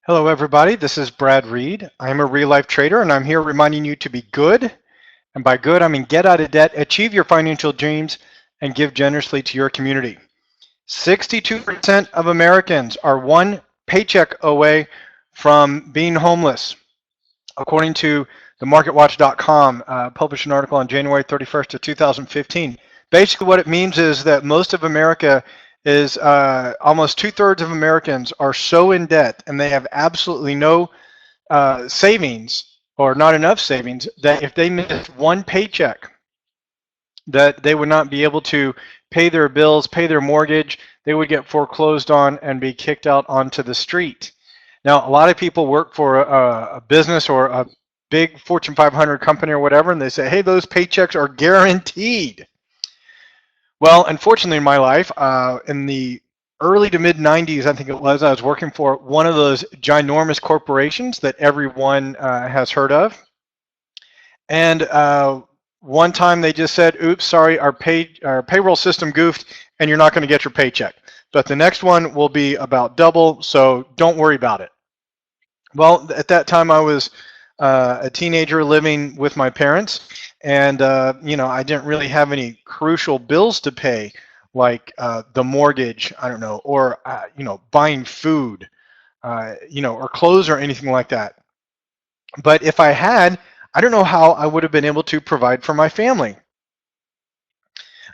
Hello everybody, this is Brad Reed. I'm a real life trader and I'm here reminding you to be good. And by good, I mean get out of debt, achieve your financial dreams, and give generously to your community. 62% of Americans are one paycheck away from being homeless. According to the MarketWatch.com, published an article on January 31st of 2015. Basically what it means is that most of America is almost 2/3 of Americans are so in debt and they have absolutely no savings or not enough savings that if they miss one paycheck that they would not be able to pay their bills, pay their mortgage, they would get foreclosed on and be kicked out onto the street. Now, a lot of people work for a business or a big Fortune 500 company or whatever, and they say, hey, those paychecks are guaranteed. Well, unfortunately, in my life, in the early to mid 90s, I think it was, I was working for one of those ginormous corporations that everyone has heard of. And one time they just said, oops, sorry, our payroll system goofed and you're not going to get your paycheck. But the next one will be about double, so don't worry about it. Well, at that time I was a teenager living with my parents, and I didn't really have any crucial bills to pay, like the mortgage, I don't know, or buying food, or clothes or anything like that. But if I had, I don't know how I would have been able to provide for my family.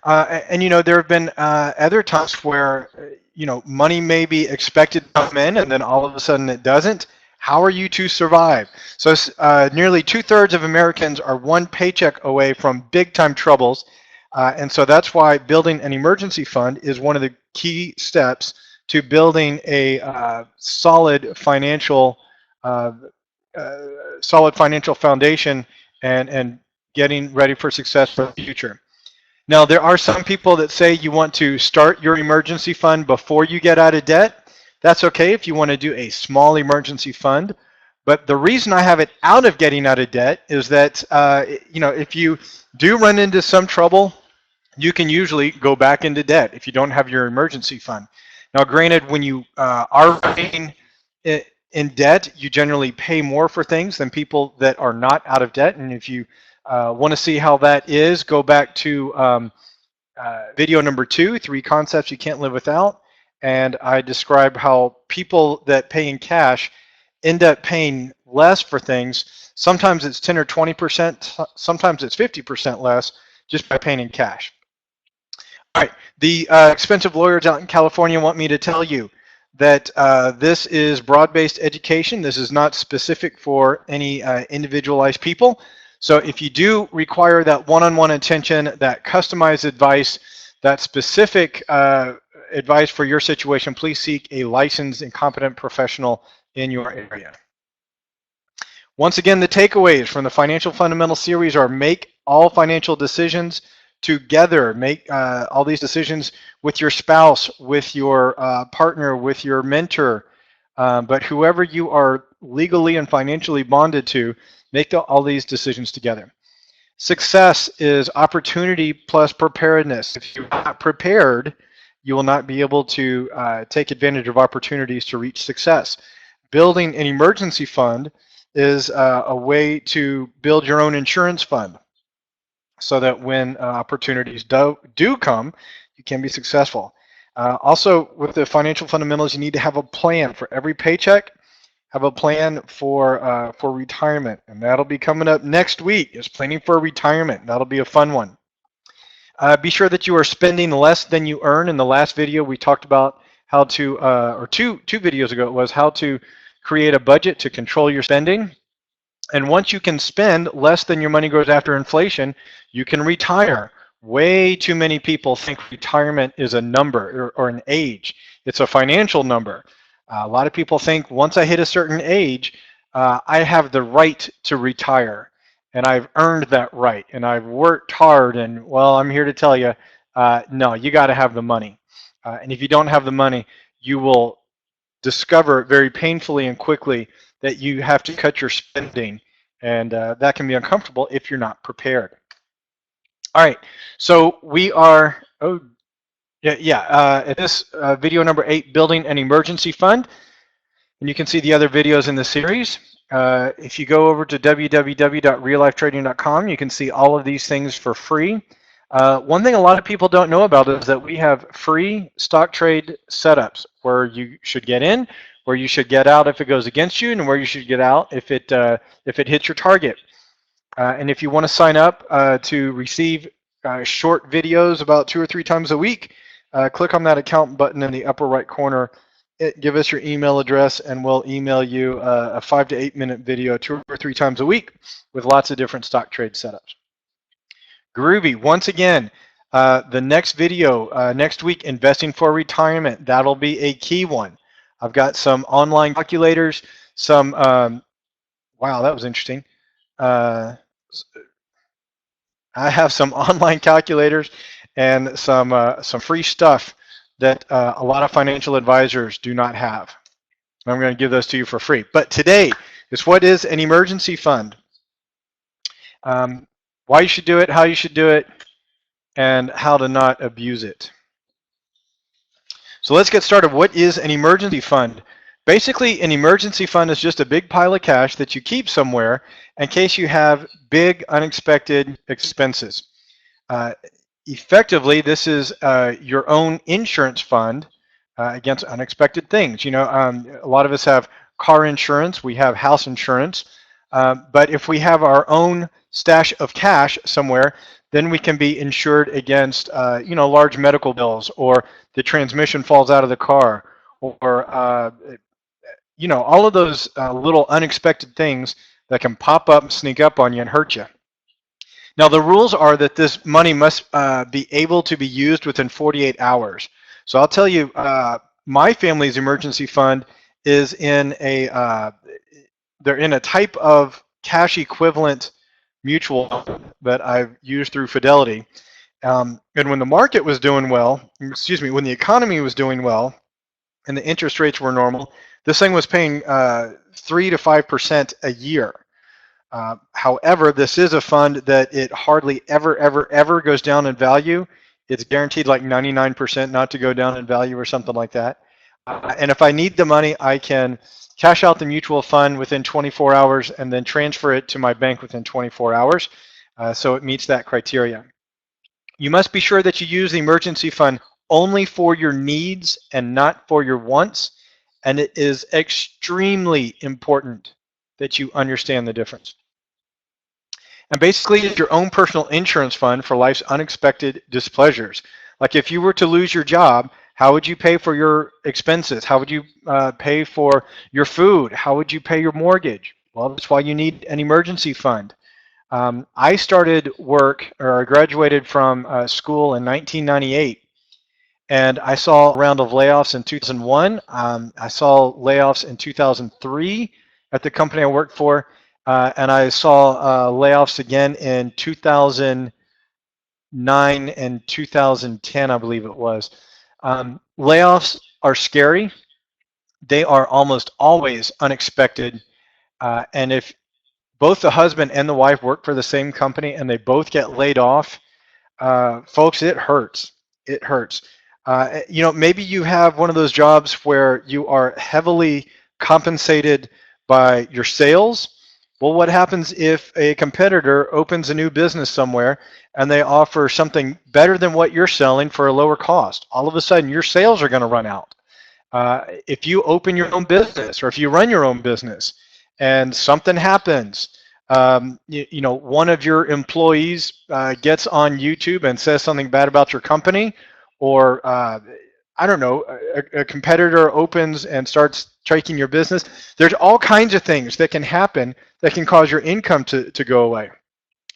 There have been other times where, money may be expected to come in and then all of a sudden it doesn't. How are you to survive? So nearly 2/3 of Americans are one paycheck away from big time troubles. And so that's why building an emergency fund is one of the key steps to building a solid financial foundation and getting ready for success for the future. Now, there are some people that say you want to start your emergency fund before you get out of debt. That's okay if you want to do a small emergency fund. But the reason I have it out of getting out of debt is that, if you do run into some trouble, you can usually go back into debt if you don't have your emergency fund. Now, granted, when you are paying in debt, you generally pay more for things than people that are not out of debt. And if you want to see how that is, go back to video number 2, 3 concepts you can't live without. And I describe how people that pay in cash end up paying less for things. Sometimes it's 10 or 20%, sometimes it's 50% less just by paying in cash. All right, the expensive lawyers out in California want me to tell you that this is broad-based education. This is not specific for any individualized people. So if you do require that one-on-one attention, that customized advice, that specific advice for your situation, please seek a licensed and competent professional in your area. Once again, the takeaways from the Financial Fundamentals series are make all financial decisions together. Make all these decisions with your spouse, with your partner, with your mentor, but whoever you are legally and financially bonded to, make all these decisions together. Success is opportunity plus preparedness. If you're not prepared, you will not be able to take advantage of opportunities to reach success. Building an emergency fund is a way to build your own insurance fund so that when opportunities do come, you can be successful. Also, with the financial fundamentals, you need to have a plan for every paycheck. Have a plan for retirement, and that'll be coming up next week. Is planning for retirement. That'll be a fun one. Be sure that you are spending less than you earn. In the last video, we talked about how to, or two videos ago, it was how to create a budget to control your spending. And once you can spend less than your money grows after inflation, you can retire. Way too many people think retirement is a number or an age. It's a financial number. A lot of people think once I hit a certain age, I have the right to retire, and I've earned that right, and I've worked hard, and well, I'm here to tell you, no, you got to have the money. And if you don't have the money, you will discover very painfully and quickly that you have to cut your spending, and that can be uncomfortable if you're not prepared. All right, so we are, at this video number 8, building an emergency fund. And you can see the other videos in the series. If you go over to www.reallifetrading.com, you can see all of these things for free. One thing a lot of people don't know about is that we have free stock trade setups where you should get in, where you should get out if it goes against you, and where you should get out if it hits your target. And if you want to sign up to receive short videos about 2 or 3 times a week, click on that account button in the upper right corner. Give us your email address, and we'll email you a 5 to 8 minute video 2 or 3 times a week with lots of different stock trade setups. Groovy. Once again, the next video next week, investing for retirement. That'll be a key one. I've got some online calculators. Some wow, that was interesting. I have some online calculators and some free stuff that a lot of financial advisors do not have. I'm going to give those to you for free. But today is what is an emergency fund, why you should do it, how you should do it, and how to not abuse it. So let's get started. What is an emergency fund? Basically, an emergency fund is just a big pile of cash that you keep somewhere in case you have big unexpected expenses. Effectively, this is your own insurance fund against unexpected things. You know, a lot of us have car insurance, we have house insurance, but if we have our own stash of cash somewhere, then we can be insured against, you know, large medical bills, or the transmission falls out of the car, or you know, all of those little unexpected things that can pop up, sneak up on you, and hurt you. Now, the rules are that this money must be able to be used within 48 hours. So I'll tell you, my family's emergency fund is in they're in a type of cash equivalent mutual fund that I've used through Fidelity. And when the market was doing well, excuse me, when the economy was doing well and the interest rates were normal, this thing was paying 3 to 5% a year. However, this is a fund that it hardly ever goes down in value. It's guaranteed like 99% not to go down in value or something like that. And if I need the money, I can cash out the mutual fund within 24 hours and then transfer it to my bank within 24 hours. So it meets that criteria. You must be sure that you use the emergency fund only for your needs and not for your wants. And it is extremely important that you understand the difference. And basically, it's your own personal insurance fund for life's unexpected displeasures. Like if you were to lose your job, how would you pay for your expenses? How would you pay for your food? How would you pay your mortgage? Well, that's why you need an emergency fund. I started work, or I graduated from school in 1998, and I saw a round of layoffs in 2001. I saw layoffs in 2003 at the company I worked for, and I saw layoffs again in 2009 and 2010, I believe it was. Layoffs are scary. They are almost always unexpected, and if both the husband and the wife work for the same company and they both get laid off, folks, it hurts. It hurts. You know, maybe you have one of those jobs where you are heavily compensated by your sales. Well, what happens if a competitor opens a new business somewhere and they offer something better than what you're selling for a lower cost? All of a sudden, your sales are going to run out. If you open your own business, or if you run your own business and something happens, you know, one of your employees gets on YouTube and says something bad about your company, or I don't know, a competitor opens and starts taking your business. There's all kinds of things that can happen that can cause your income to go away.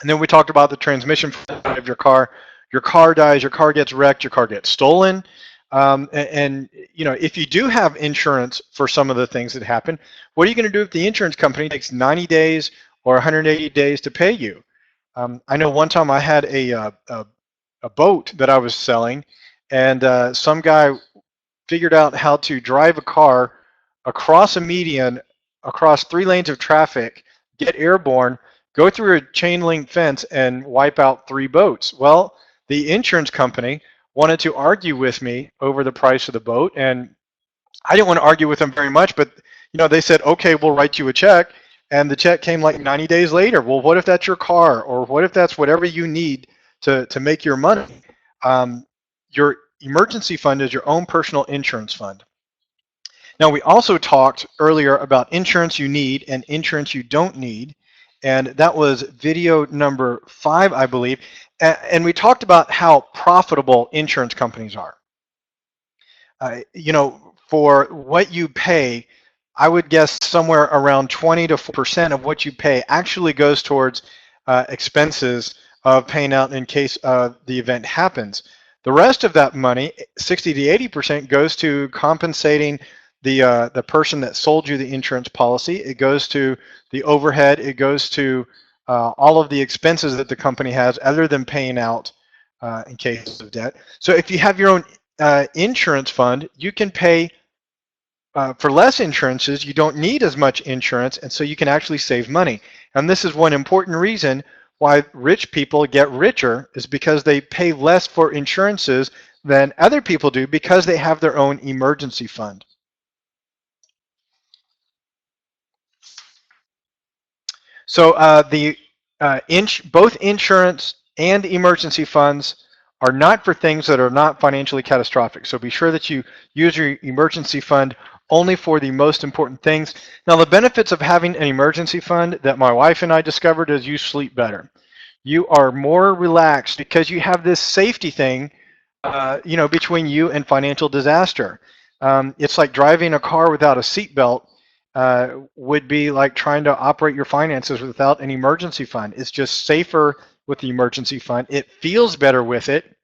And then we talked about the transmission of your car. Your car dies, your car gets wrecked, your car gets stolen. And you know, if you do have insurance for some of the things that happen, what are you going to do if the insurance company takes 90 days or 180 days to pay you? I know one time I had a boat that I was selling, and some guy figured out how to drive a car across a median, across 3 lanes of traffic, get airborne, go through a chain link fence, and wipe out 3 boats. Well, the insurance company wanted to argue with me over the price of the boat, and I didn't want to argue with them very much, but They said, okay, we'll write you a check, and the check came like 90 days later. Well, what if that's your car, or what if that's whatever you need to make your money? Your emergency fund is your own personal insurance fund. Now, we also talked earlier about insurance you need and insurance you don't need, and that was video number 5, I believe. And we talked about how profitable insurance companies are. For what you pay, I would guess somewhere around 20 to 4% of what you pay actually goes towards expenses of paying out in case the event happens. The rest of that money, 60 to 80%, goes to compensating the person that sold you the insurance policy. It goes to the overhead. It goes to all of the expenses that the company has other than paying out in case of debt. So if you have your own insurance fund, you can pay for less insurances. You don't need as much insurance, and so you can actually save money. And this is one important reason why rich people get richer, is because they pay less for insurances than other people do because they have their own emergency fund. So both insurance and emergency funds are not for things that are not financially catastrophic. So be sure that you use your emergency fund only for the most important things. Now, the benefits of having an emergency fund that my wife and I discovered is you sleep better. You are more relaxed because you have this safety thing, between you and financial disaster. It's like driving a car without a seatbelt. Would be like trying to operate your finances without an emergency fund. It's just safer with the emergency fund. It feels better with it.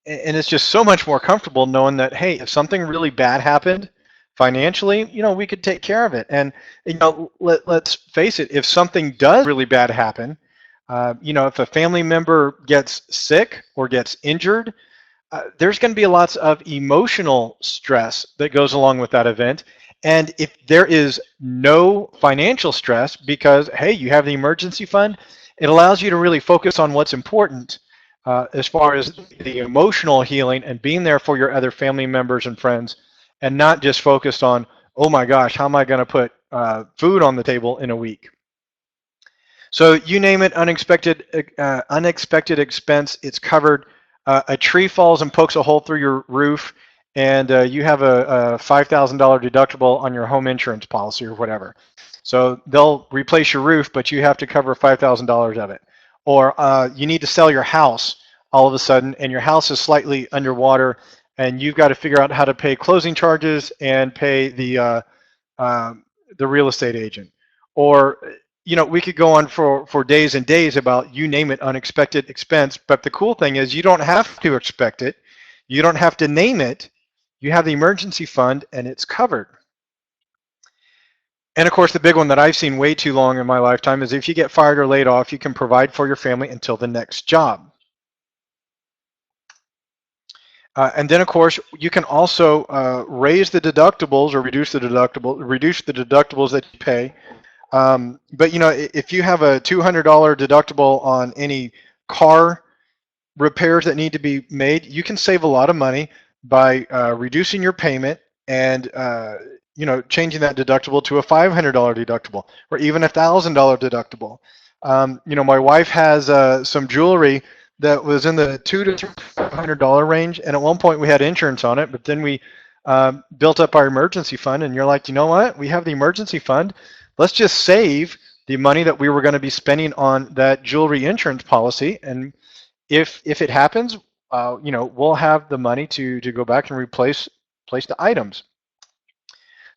And it's just so much more comfortable knowing that, hey, if something really bad happened financially, we could take care of it. And, let's face it, if something does really bad happen, if a family member gets sick or gets injured, there's going to be lots of emotional stress that goes along with that event. And if there is no financial stress because, hey, you have the emergency fund, it allows you to really focus on what's important as far as the emotional healing and being there for your other family members and friends, and not just focused on, oh my gosh, how am I going to put food on the table in a week? So you name it, unexpected expense, it's covered. A tree falls and pokes a hole through your roof, and you have a $5,000 deductible on your home insurance policy or whatever. So they'll replace your roof, but you have to cover $5,000 of it. Or you need to sell your house all of a sudden, and your house is slightly underwater, and you've got to figure out how to pay closing charges and pay the real estate agent. Or we could go on for days and days about, you name it, unexpected expense. But the cool thing is you don't have to expect it. You don't have to name it. You have the emergency fund, and it's covered. And of course, the big one that I've seen way too long in my lifetime is if you get fired or laid off, you can provide for your family until the next job. And then, of course, you can also raise the deductibles or reduce the deductibles that you pay. But if you have a $200 deductible on any car repairs that need to be made, you can save a lot of money by reducing your payment and changing that deductible to a $500 deductible or even a $1,000 deductible. My wife has some jewelry that was in the $200 to $500 range, and at one point we had insurance on it, but then we built up our emergency fund, and you're like, you know what? We have the emergency fund. Let's just save the money that we were going to be spending on that jewelry insurance policy, and if it happens, we'll have the money to go back and replace the items.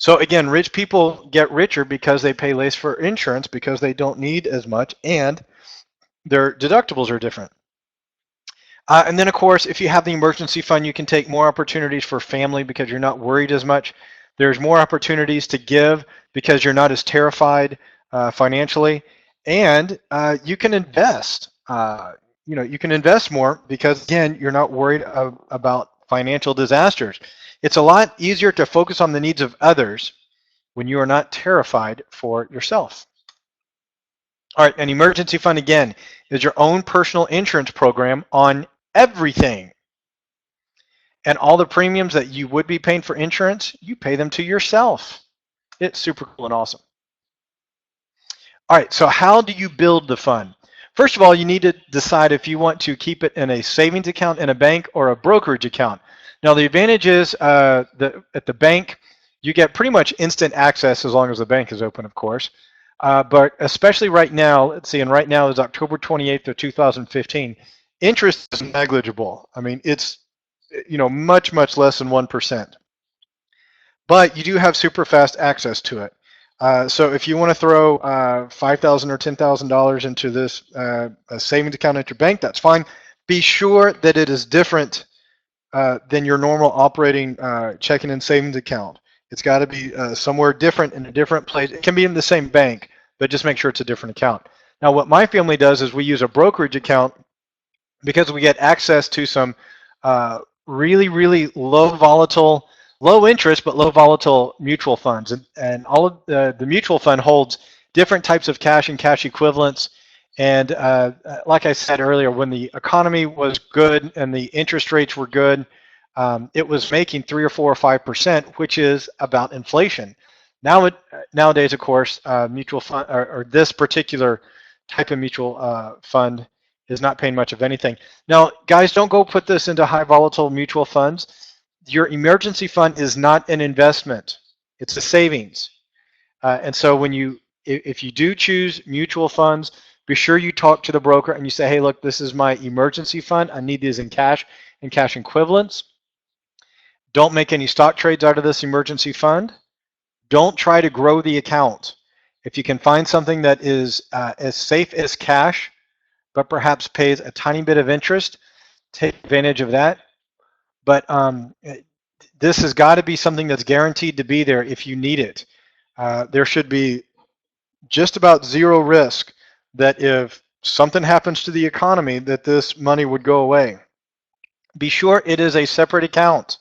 So again, rich people get richer because they pay less for insurance because they don't need as much, and their deductibles are different. And then, of course, if you have the emergency fund, you can take more opportunities for family because you're not worried as much. There's more opportunities to give because you're not as terrified financially, and you can invest. You can invest more because, again, you're not worried about financial disasters. It's a lot easier to focus on the needs of others when you are not terrified for yourself. All right, an emergency fund, again, is your own personal insurance program on everything. And all the premiums that you would be paying for insurance, you pay them to yourself. It's super cool and awesome. All right, so how do you build the fund? First of all, you need to decide if you want to keep it in a savings account in a bank or a brokerage account. Now, the advantage is at the bank, you get pretty much instant access as long as the bank is open, of course. But especially right now, let's see, and right now is October 28th of 2015, interest is negligible. I mean, it's much, much less than 1%. But you do have super fast access to it. So if you want to throw $5,000 or $10,000 into this a savings account at your bank, that's fine. Be sure that it is different than your normal operating checking and savings account. It's got to be somewhere different in a different place. It can be in the same bank, but just make sure it's a different account. Now, what my family does is we use a brokerage account because we get access to some really, really low interest, but low volatile mutual funds. And all of the mutual fund holds different types of cash and cash equivalents. And like I said earlier, when the economy was good and the interest rates were good, it was making 3 or 4 or 5%, which is about inflation. Nowadays, of course, mutual fund or this particular type of mutual fund is not paying much of anything. Now, guys, don't go put this into high volatile mutual funds. Your emergency fund is not an investment; it's a savings. And so, if you do choose mutual funds, be sure you talk to the broker and you say, "Hey, look, this is my emergency fund. I need these in cash and cash equivalents. Don't make any stock trades out of this emergency fund. Don't try to grow the account. If you can find something that is as safe as cash, but perhaps pays a tiny bit of interest, take advantage of that. But this has got to be something that's guaranteed to be there if you need it. There should be just about zero risk that if something happens to the economy, that this money would go away. Be sure it is a separate account.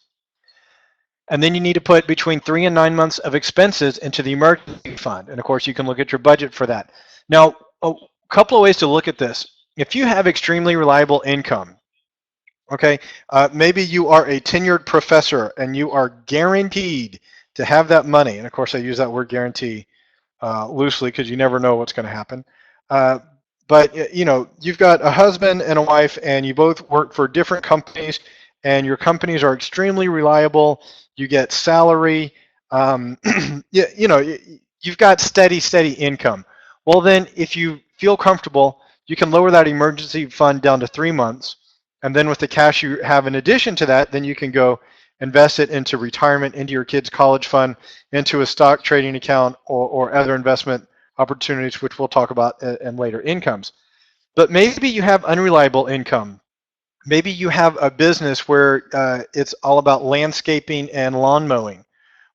And then you need to put between 3 and 9 months of expenses into the emergency fund. And of course, you can look at your budget for that. Now, a couple of ways to look at this. If you have extremely reliable income, okay, maybe you are a tenured professor and you are guaranteed to have that money. And of course, I use that word guarantee loosely because you never know what's going to happen. But you've got a husband and a wife and you both work for different companies and your companies are extremely reliable. You get salary. You've got steady income. Well, then if you feel comfortable, you can lower that emergency fund down to 3 months. And then with the cash you have in addition to that, then you can go invest it into retirement, into your kids' college fund, into a stock trading account or other investment opportunities, which we'll talk about in later incomes. But maybe you have unreliable income. Maybe you have a business where it's all about landscaping and lawn mowing.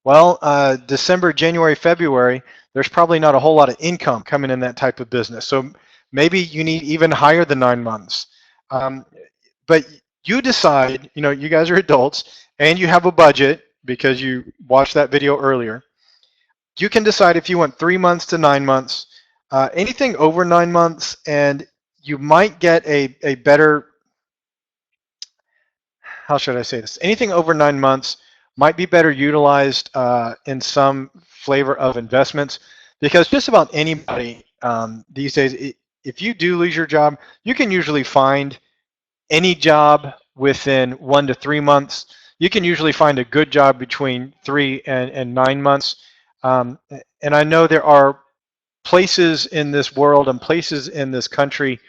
Well, December, January, February, there's probably not a whole lot of income coming in that type of business. So maybe you need even higher than 9 months. But you decide, you guys are adults and you have a budget because you watched that video earlier. You can decide if you want 3 months to 9 months, anything over 9 months, and you might get a better, how should I say this? Anything over 9 months might be better utilized in some flavor of investments because just about anybody these days, if you do lose your job, you can usually find any job within 1 to 3 months. You can usually find a good job between 3 and 9 months. And I know there are places in this world and places in this country,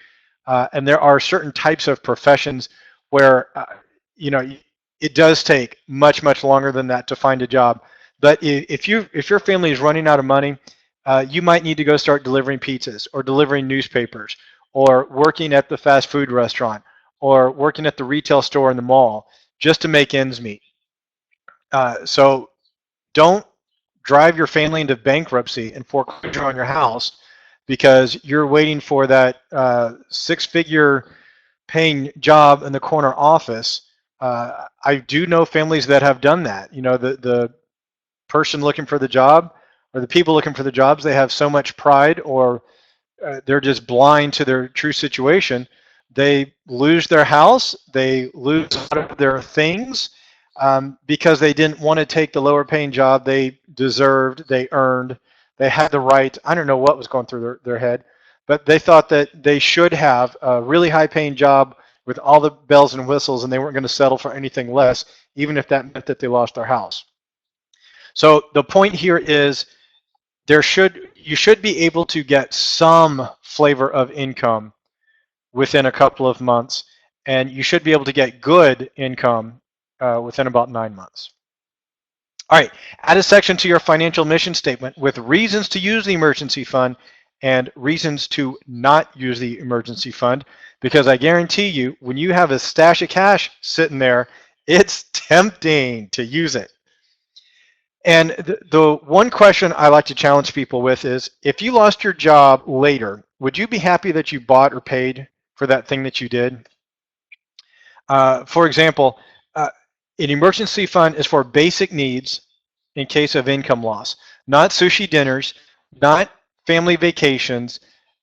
and there are certain types of professions where, it does take much longer than that to find a job. But if your family is running out of money, you might need to go start delivering pizzas or delivering newspapers or working at the fast food restaurant or working at the retail store in the mall just to make ends meet. So don't drive your family into bankruptcy and foreclosure on your house because you're waiting for that 6-figure paying job in the corner office. I do know families that have done that. The person looking for the job or the people looking for the jobs, they have so much pride or they're just blind to their true situation. They lose their house, they lose a lot of their things, because they didn't want to take the lower paying job they deserved, they earned, they had the right. I don't know what was going through their head, but they thought that they should have a really high paying job with all the bells and whistles, and they weren't going to settle for anything less, even if that meant that they lost their house. So the point here is you should be able to get some flavor of income within a couple of months, and you should be able to get good income within about 9 months. All right, add a section to your financial mission statement with reasons to use the emergency fund and reasons to not use the emergency fund, because I guarantee you, when you have a stash of cash sitting there, it's tempting to use it. And the one question I like to challenge people with is, if you lost your job later, would you be happy that you bought or paid for that thing that you did? For example, an emergency fund is for basic needs in case of income loss, not sushi dinners, not family vacations.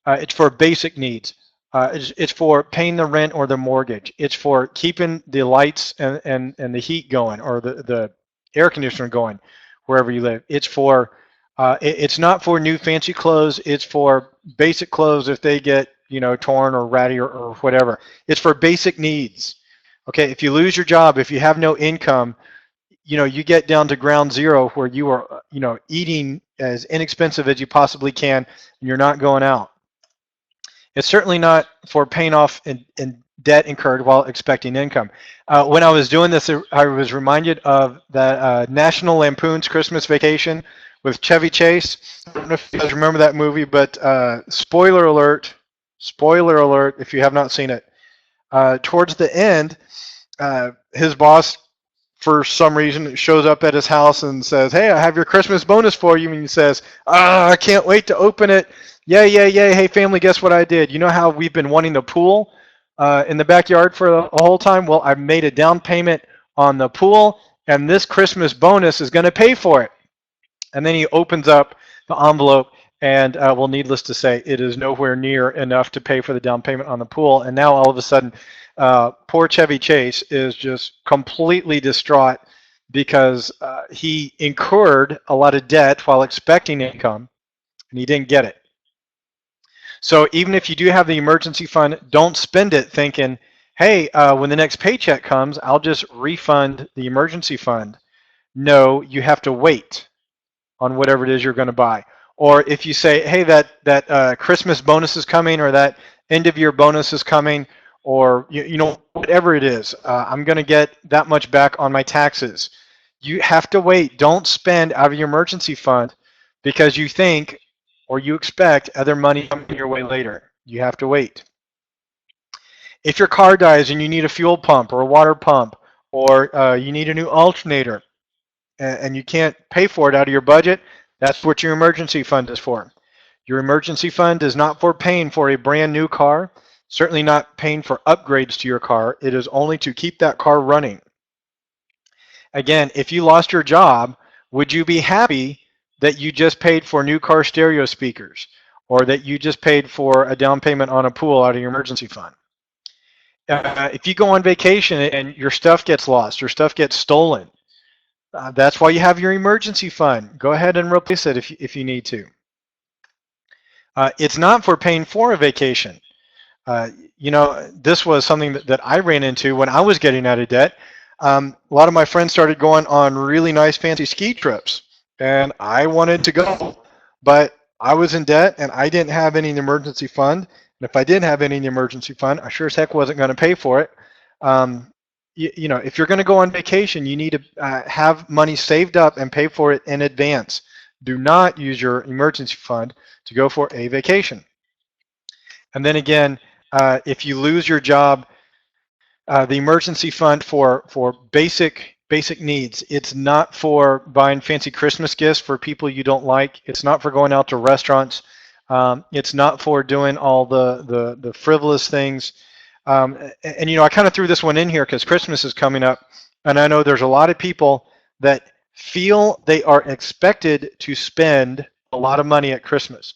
It's for basic needs. It's for paying the rent or the mortgage. It's for keeping the lights and the heat going, or the air conditioner going wherever you live. It's not for new fancy clothes. It's for basic clothes if they get torn or ratty or whatever. It's for basic needs. Okay, if you lose your job, if you have no income, you get down to ground zero where you are, eating as inexpensive as you possibly can, and you're not going out. It's certainly not for paying off in debt incurred while expecting income. When I was doing this, I was reminded of the National Lampoon's Christmas Vacation with Chevy Chase. I don't know if you guys remember that movie, but spoiler alert if you have not seen it. Towards the end, his boss, for some reason, shows up at his house and says, "Hey, I have your Christmas bonus for you." And he says, "I can't wait to open it. Yeah. Hey, family, guess what I did? You know how we've been wanting the pool in the backyard for a whole time? Well, I made a down payment on the pool, and this Christmas bonus is going to pay for it." And then he opens up the envelope, and well, needless to say, it is nowhere near enough to pay for the down payment on the pool. And now all of a sudden, poor Chevy Chase is just completely distraught because he incurred a lot of debt while expecting income, and he didn't get it. So even if you do have the emergency fund, don't spend it thinking, "Hey, when the next paycheck comes, I'll just refund the emergency fund." No, you have to wait on whatever it is you're going to buy. Or if you say, "Hey, that Christmas bonus is coming, or that end of year bonus is coming, or whatever it is, I'm going to get that much back on my taxes." You have to wait. Don't spend out of your emergency fund because you think or you expect other money coming your way later. You have to wait. If your car dies and you need a fuel pump or a water pump, or you need a new alternator, and you can't pay for it out of your budget, that's what your emergency fund is for. Your emergency fund is not for paying for a brand new car, certainly not paying for upgrades to your car. It is only to keep that car running. Again, if you lost your job, would you be happy that you just paid for new car stereo speakers, or that you just paid for a down payment on a pool out of your emergency fund? If you go on vacation and your stuff gets lost, your stuff gets stolen, that's why you have your emergency fund. Go ahead and replace it if you need to. It's not for paying for a vacation. This was something that I ran into when I was getting out of debt. A lot of my friends started going on really nice fancy ski trips, and I wanted to go, but I was in debt and I didn't have any emergency fund. And if I didn't have any emergency fund, I sure as heck wasn't going to pay for it. If you're going to go on vacation, you need to have money saved up and pay for it in advance. Do not use your emergency fund to go for a vacation. And then again, if you lose your job, the emergency fund for basic needs. It's not for buying fancy Christmas gifts for people you don't like. It's not for going out to restaurants. It's not for doing all the frivolous things. And I kind of threw this one in here because Christmas is coming up, and I know there's a lot of people that feel they are expected to spend a lot of money at Christmas.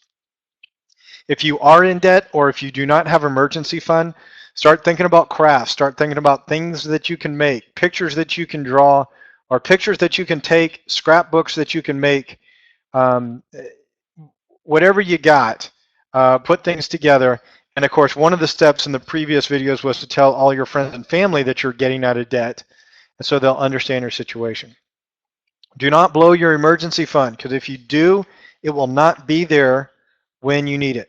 If you are in debt or if you do not have emergency fund, Start thinking about crafts. Start thinking about things that you can make, pictures that you can draw, or pictures that you can take, scrapbooks that you can make, um, whatever you got. Put things together. And of course, one of the steps in the previous videos was to tell all your friends and family that you're getting out of debt, and so they'll understand your situation. Do not blow your emergency fund, because if you do, it will not be there when you need it.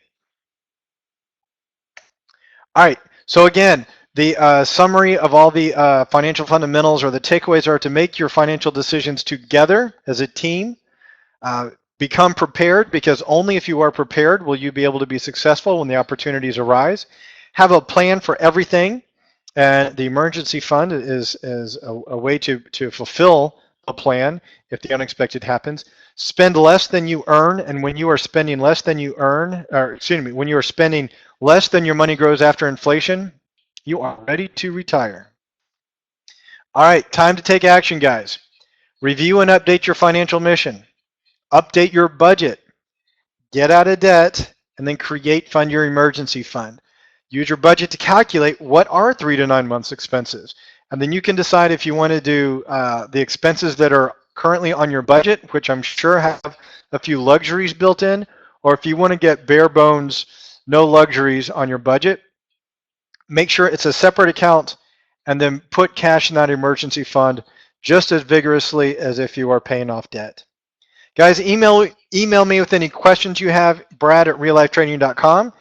All right, so again, the summary of all the financial fundamentals or the takeaways are to make your financial decisions together as a team. Become prepared, because only if you are prepared will you be able to be successful when the opportunities arise. Have a plan for everything, and the emergency fund is a way to fulfill a plan if the unexpected happens. Spend less than you earn, and when you are spending less than you earn, or excuse me, when you are spending less than your money grows after inflation, you are ready to retire. All right, time to take action, guys. Review and update your financial mission. Update your budget. Get out of debt, and then fund your emergency fund. Use your budget to calculate what are 3 to 9 months expenses. And then you can decide if you want to do the expenses that are currently on your budget, which I'm sure have a few luxuries built in, or if you want to get bare bones, no luxuries on your budget, make sure it's a separate account, and then put cash in that emergency fund just as vigorously as if you are paying off debt. Guys, email me with any questions you have, brad@reallifetraining.com.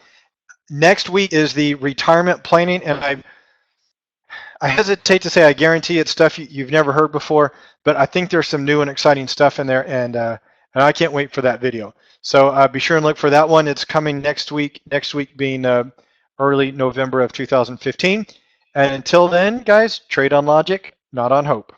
Next week is the retirement planning, and I hesitate to say I guarantee it's stuff you've never heard before, but I think there's some new and exciting stuff in there, and I can't wait for that video. So be sure and look for that one. It's coming next week being early November of 2015. And until then, guys, trade on logic, not on hope.